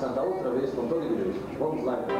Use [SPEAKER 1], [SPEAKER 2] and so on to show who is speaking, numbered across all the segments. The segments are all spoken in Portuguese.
[SPEAKER 1] cantar outra vez com toda a igreja. Vamos lá, então.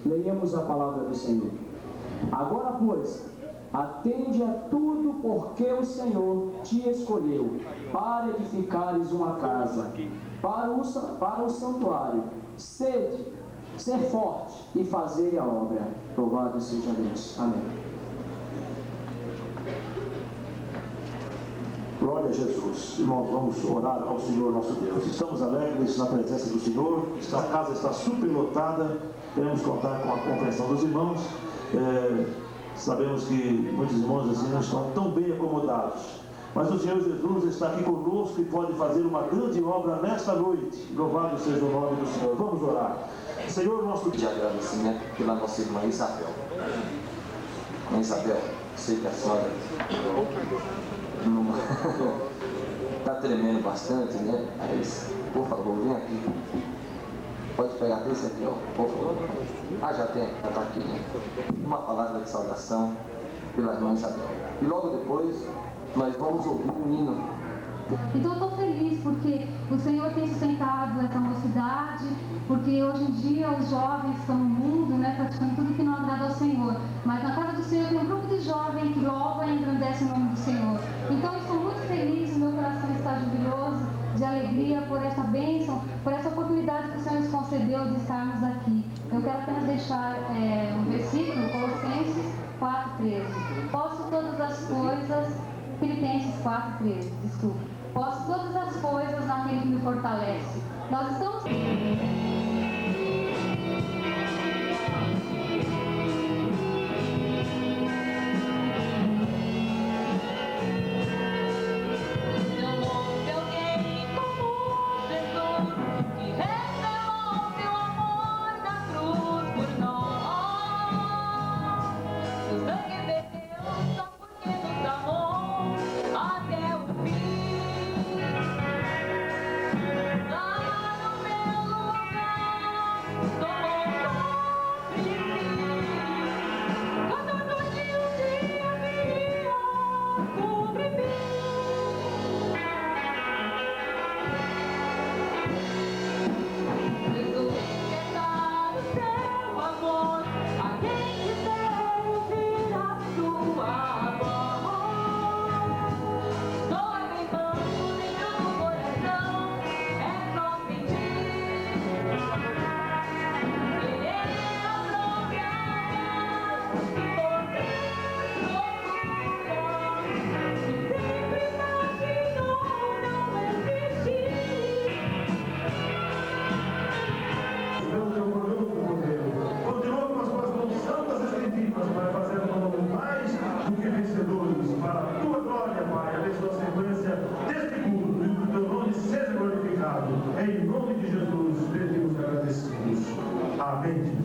[SPEAKER 2] Leiamos a palavra do Senhor. Agora, pois, atende a tudo porque o Senhor te escolheu para edificares uma casa, para o santuário. Ser forte e fazer a obra. Louvado seja Deus. Amém.
[SPEAKER 3] Glória a Jesus. Irmãos, vamos orar ao Senhor nosso Deus. Estamos alegres na presença do Senhor. A casa está superlotada. Queremos contar com a compreensão dos irmãos. Sabemos que muitos irmãos assim não estão tão bem acomodados. Mas o Senhor Jesus está aqui conosco e pode fazer uma grande obra nesta noite. Louvado seja o nome do Senhor. Vamos orar. Senhor nosso
[SPEAKER 1] De agradecimento pela nossa irmã Isabel. Irmã Isabel, sei que a senhora está tremendo bastante, né? Mas, por favor, vem aqui. Pode pegar desse aqui, ó, por favor. Já tem, já está aqui, né? Uma palavra de saudação pela irmã Isabel. E logo depois, nós vamos ouvir um hino.
[SPEAKER 4] Então eu estou feliz porque o Senhor tem sustentado essa mocidade, porque hoje em dia os jovens estão no mundo, né, praticando tudo que não agrada ao Senhor. Mas na casa do Senhor tem um grupo de jovens que louva e engrandece o nome do Senhor. Então eu estou muito feliz, meu coração está jubiloso, de alegria por essa bênção, por essa oportunidade que o Senhor nos concedeu de estarmos aqui. Eu quero apenas deixar um versículo, Colossenses 4,13. Posso todas as coisas, Filipenses 4,13, desculpa. Posso todas as coisas naquele que me fortalece. Nós estamos...
[SPEAKER 3] Em nome de Jesus, pedimos agradecidos. Amém.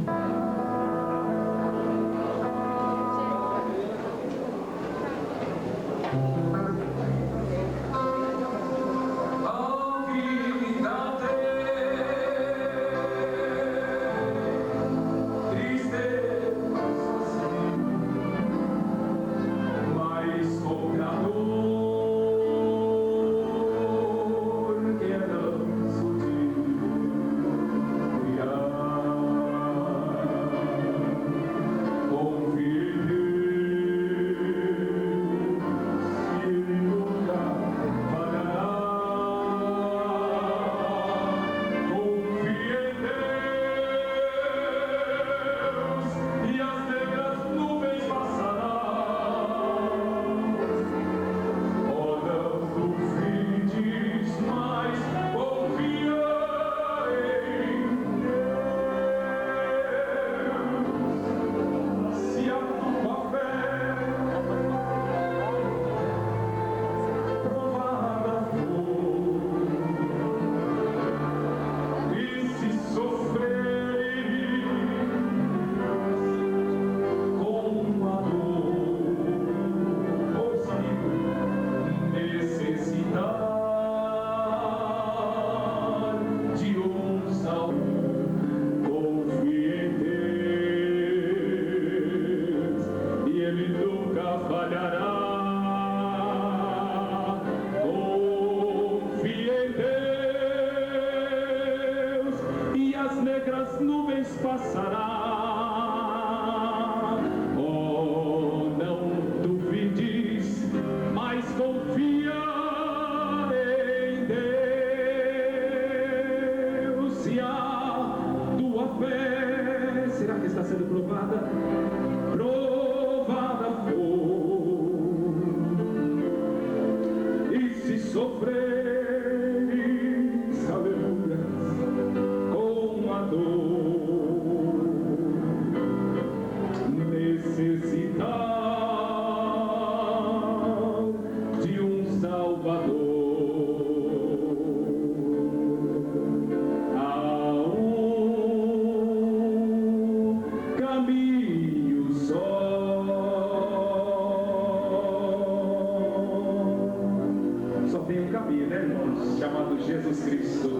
[SPEAKER 5] Jesus Cristo.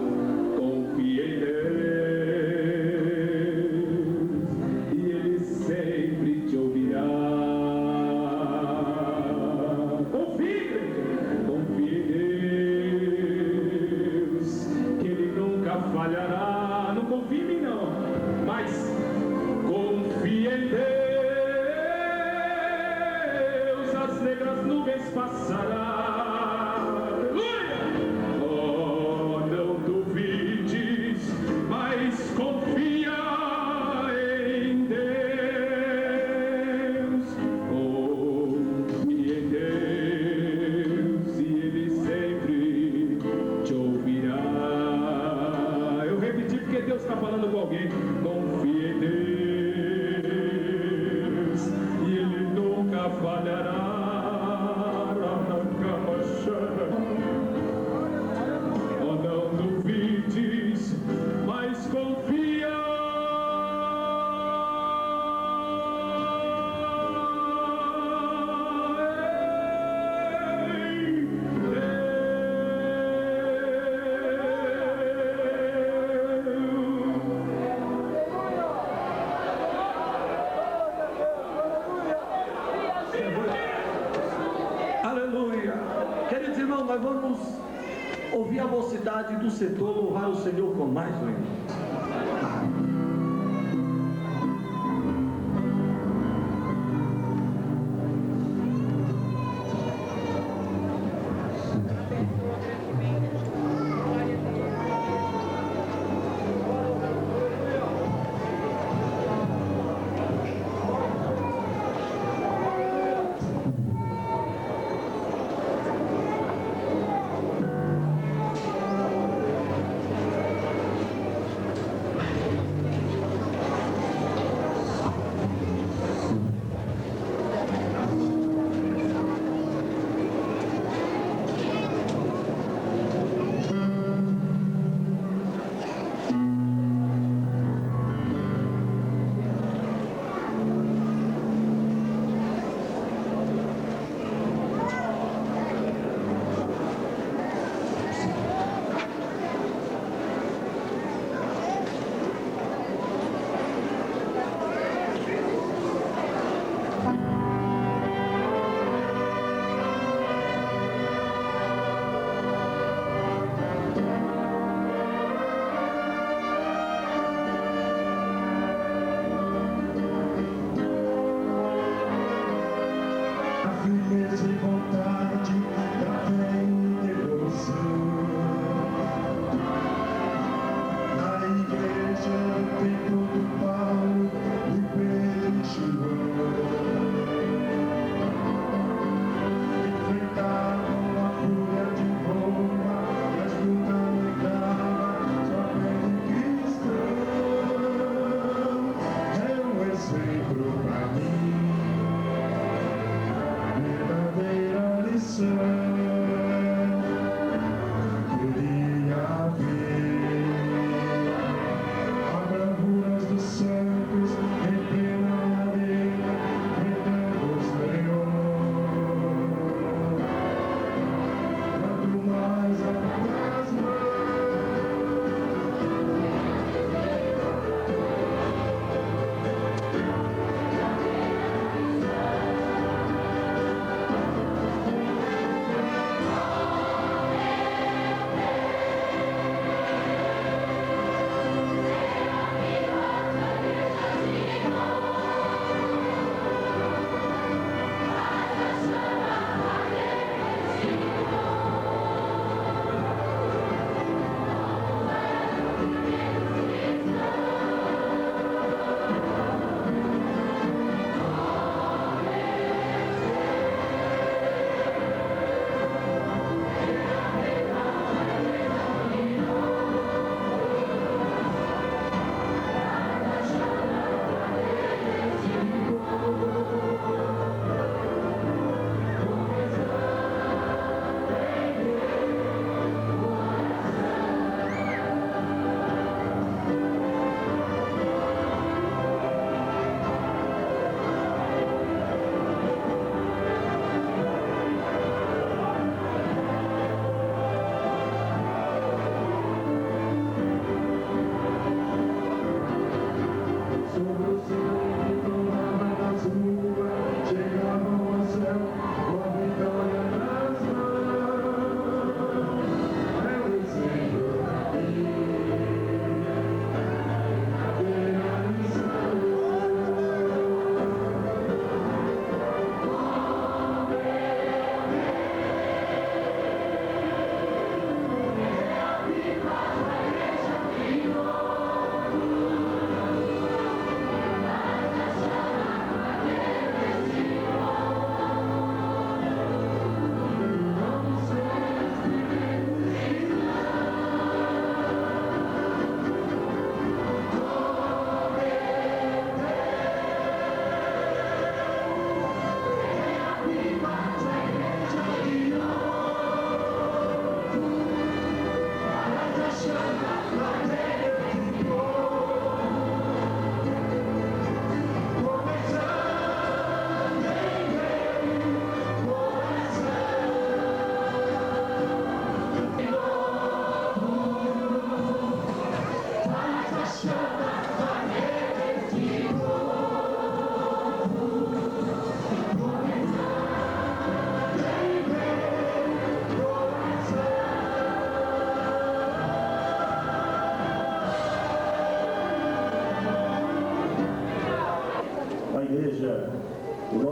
[SPEAKER 5] Confie em Deus e Ele sempre te ouvirá. Confie em Deus, que Ele nunca falhará. Não confie em mim não, mas confie em Deus, as negras nuvens passarão. Deus está falando com alguém. Confie em Deus e Ele nunca falhará. Oh, não duvides, mas confia.
[SPEAKER 6] Nós vamos ouvir a mocidade do setor louvar o Senhor com mais um hino.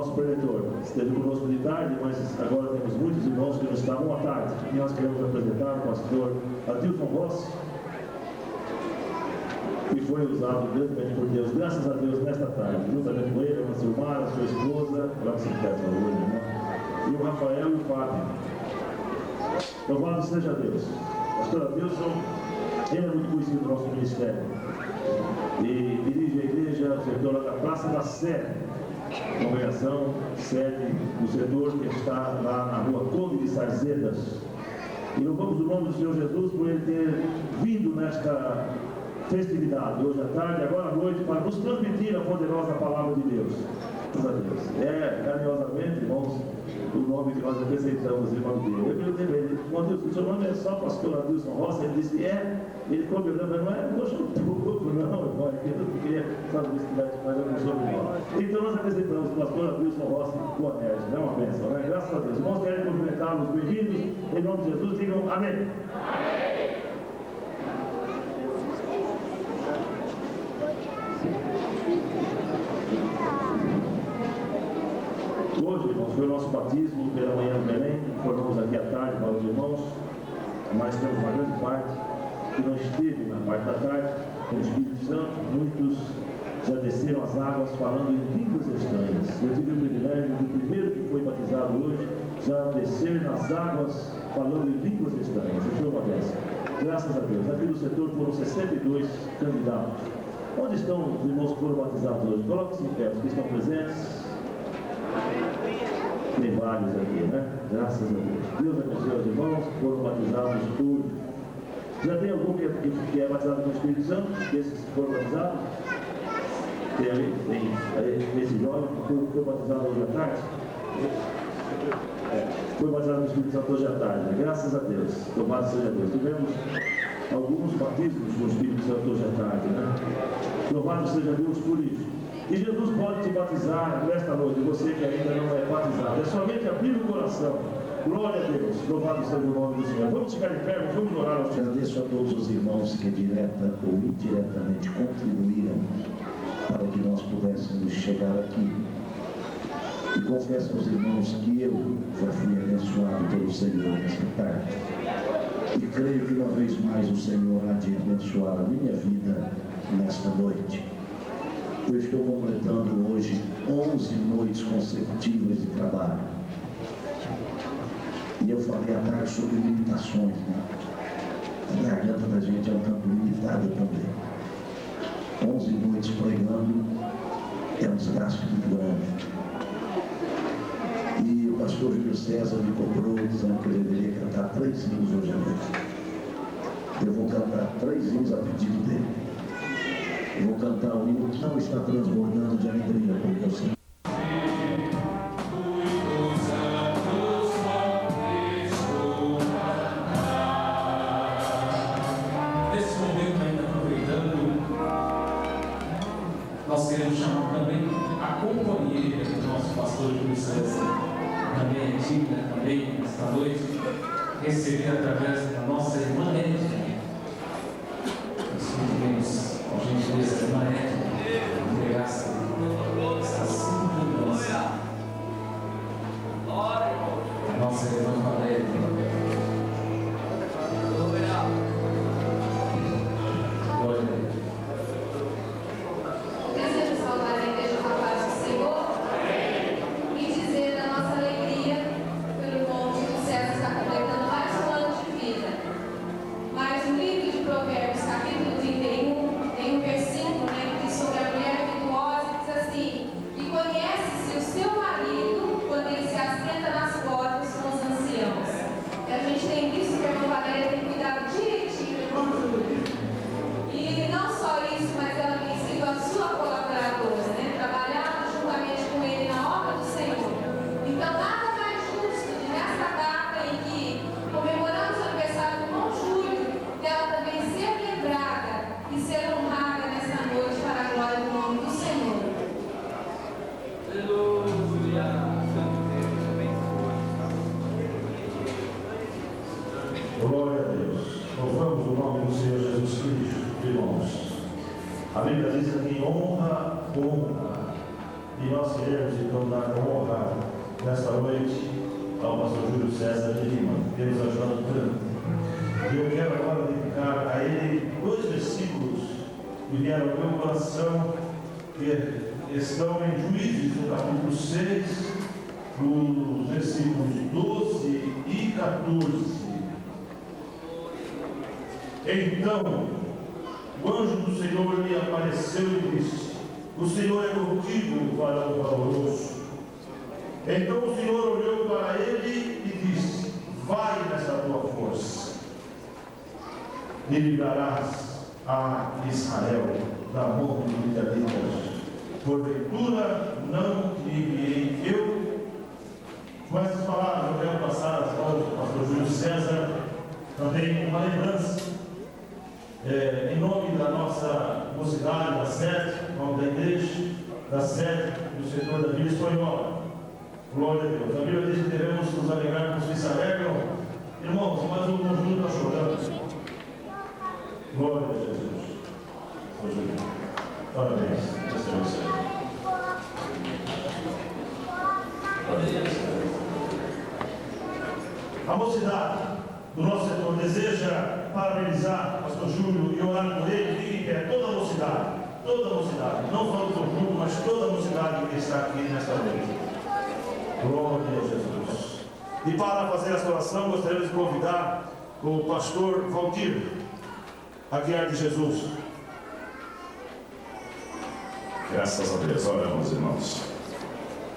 [SPEAKER 3] nosso preletor esteve conosco de tarde, mas agora temos muitos irmãos que não estavam à tarde. E nós queremos apresentar o pastor Adilson Rossi, que foi usado grandemente por Deus, graças a Deus, nesta tarde. Juntamente com ele, a Silmara, sua esposa, lá que se quer hoje, né? E o Rafael e o Fábio. Louvado seja Deus. Pastor Adilson, ele é muito conhecido no nosso ministério. E dirige a igreja, o setor da Praça da Sé, congregação, sede do setor que está lá na rua Conde de Sarzedas. E louvamos o nome do Senhor Jesus por ele ter vindo nesta festividade, hoje à tarde, agora à noite, para nos transmitir a poderosa palavra de Deus. Graças a Deus. É, carinhosamente, irmãos, o nome que nós apresentamos, irmão dele. Eu perguntei para ele, irmão Deus, o seu nome é só pastor Adilson Rossi? Ele disse, ele ficou me olhando, mas não é, poxa, um pouco, não, irmão, eu queria saber se tivesse mais algum sobrenome. Então nós apresentamos o pastor Adilson Rossi Boanerges, é uma bênção, né? Graças a Deus. Irmãos, querem cumprimentá-los, bem-vindos, em nome de Jesus, digam amém. Amém. Hoje, irmãos, foi o nosso batismo pela manhã no Belém, formamos aqui à tarde para os irmãos, mas temos uma grande parte que não esteve na parte da tarde, no Espírito Santo. Muitos já desceram as águas falando em línguas estranhas. Eu tive o privilégio do primeiro que foi batizado hoje, já descer nas águas falando em línguas estranhas. Eu foi uma dessas. Graças a Deus. Aqui no setor foram 62 candidatos. Onde estão os irmãos que foram batizados hoje? Coloque-se em pé, os que estão presentes. Tem vários aqui, né? Graças a Deus. Deus abençoe os irmãos que foram batizados hoje. Já tem algum que é batizado com o Espírito Santo? Esses que foram batizados? Tem aí, esse jovem que foi batizado hoje à tarde? Foi batizado com o Espírito Santo hoje à tarde, né? Graças a Deus. Louvado seja Deus. Tivemos alguns batismos com o Espírito Santo hoje à tarde, né? Louvado seja Deus por isso. E Jesus pode te batizar nesta noite, você que ainda não é batizado. É somente abrir o coração. Glória a Deus. Louvado seja o nome do Senhor. Vamos ficar em pé, vamos orar ao Senhor.
[SPEAKER 7] Agradeço a todos os irmãos que direta ou indiretamente contribuíram para que nós pudéssemos chegar aqui. E confesso aos irmãos que eu já fui abençoado pelo Senhor nesta tarde. E creio que uma vez mais o Senhor há de abençoar a minha vida nesta noite. Eu estou completando hoje 11 noites consecutivas de trabalho. E eu falei à tarde sobre limitações, né? A garganta da gente é um tanto limitada também. 11 noites pregando é um desgaste muito grande. E o pastor Júlio César me cobrou dizendo que eu deveria cantar 3 hinos hoje à noite. Eu vou cantar 3 hinos a pedido dele. Eu vou cantar um hino que não está transbordando de alegria, porque eu sei.
[SPEAKER 8] Nesse momento, ainda aproveitando, nós queremos chamar também a companheira do nosso pastor Júlio César, também antiga, também esta noite, receber através da nossa irmã Edna. Nós a gentileza da irmã Edna, entregasse esta simples nossa. A nossa irmã Valéria. Glória a Deus.
[SPEAKER 9] Desejo saudar a igreja com a paz do Senhor e dizer da nossa alegria pelo ponto que o César está completando mais um ano de vida. Mas no livro de Provérbios, capítulo 31, tem um versículo, né, que diz sobre a mulher virtuosa, que diz assim: e conhece-se o seu marido quando ele se assenta nas portas com os anciãos. E a gente tem visto que a irmã Valéria tem cuidado direitinho do irmão Júlio. E não só isso, mas ela tem sido a sua colaboradora, né? Trabalhando juntamente com ele na obra do Senhor. Então, nada mais justo de nesta data em que comemoramos o aniversário do irmão Júlio, dela também ser lembrada e ser honrada nessa noite para a glória do nome do Senhor.
[SPEAKER 3] Glória a Deus. Louvamos o nome do Senhor Jesus Cristo, irmãos. A Bíblia diz aqui: honra. E nós queremos então dar honra nesta noite ao pastor Júlio César de Lima, que nos ajudando tanto. E eu quero agora dedicar a ele 2 versículos que vieram ao meu coração, que estão em Juízes, no capítulo 6, nos versículos 12 e 14. Então, o anjo do Senhor lhe apareceu e disse: o Senhor é contigo, varão valoroso. Então o Senhor olhou para ele e disse: vai nessa tua força, e livrarás a Israel da mão dos midianitas. Porventura não te enviei eu? Com essas palavras eu quero passar as mãos do pastor Júlio César, também uma lembrança, em nome da nossa mocidade, da sede, em nome da igreja, da sede do setor da Vila Espanhola. Glória a Deus. A Bíblia diz que devemos nos alegrar com os que se alegram. Irmãos, mas o conjunto está chorando. Glória a Jesus. Parabéns. Deus te abençoe. A mocidade do nosso setor deseja parabenizar o pastor Júlio e orar por ele. Fique em pé, toda a mocidade, não só do conjunto, mas toda a mocidade que está aqui nesta noite. Glória a Jesus. E para fazer essa oração, gostaríamos de convidar o pastor Valdir Aguiar de Jesus.
[SPEAKER 10] Graças a Deus, oramos, irmãos,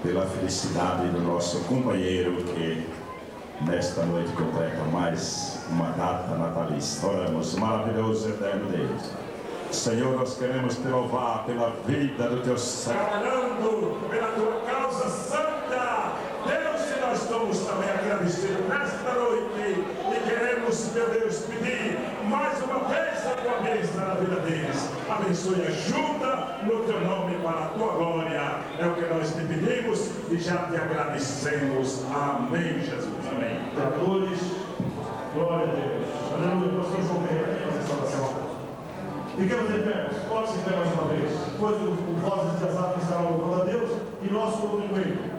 [SPEAKER 10] pela felicidade do nosso companheiro que nesta noite completa mais uma data natalícia. Oramos, maravilhoso eterno Deus. Senhor, nós queremos te louvar pela vida do teu servo,
[SPEAKER 3] Trabalhando pela tua causa santa. Deus, e nós estamos também agradecidos nesta noite e queremos, meu Deus, pedir mais uma vez a tua bênção na vida deles. Abençoe e ajuda no teu nome para a tua glória. É o que nós te pedimos e já te agradecemos. Amém, Jesus. Amém. Tradores, glória a Deus. Aleluia. Pastor João Ferreira, essa oração. Fiquemos em pé, pode se pé mais uma vez. Depois o voz de Azar estará louvando a Deus e nós contribuímos.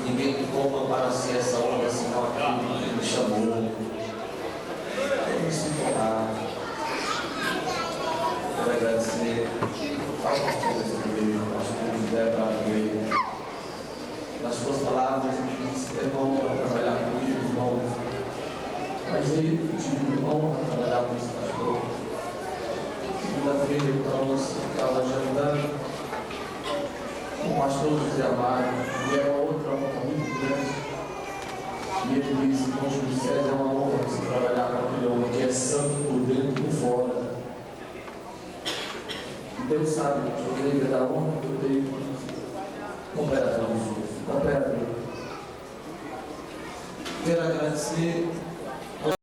[SPEAKER 11] Ninguém toma para si essa honra, senão aquele que me chamou. Vamos se tornar. Quero agradecer. Algumas coisas que nós puder para ver. Nas suas palavras, é bom para trabalhar comigo, irmão. Mas ele pediu honra para trabalhar com esse pastor. Segunda-feira, então, nós estávamos ajudando o pastor José Amaro, e era outra honra muito grande. E ele disse: irmão Júlio César, é uma honra você trabalhar com aquele homem que é santo por dentro e por fora. E Deus sabe que eu queria dar honra que eu dei com o imperador. Quero agradecer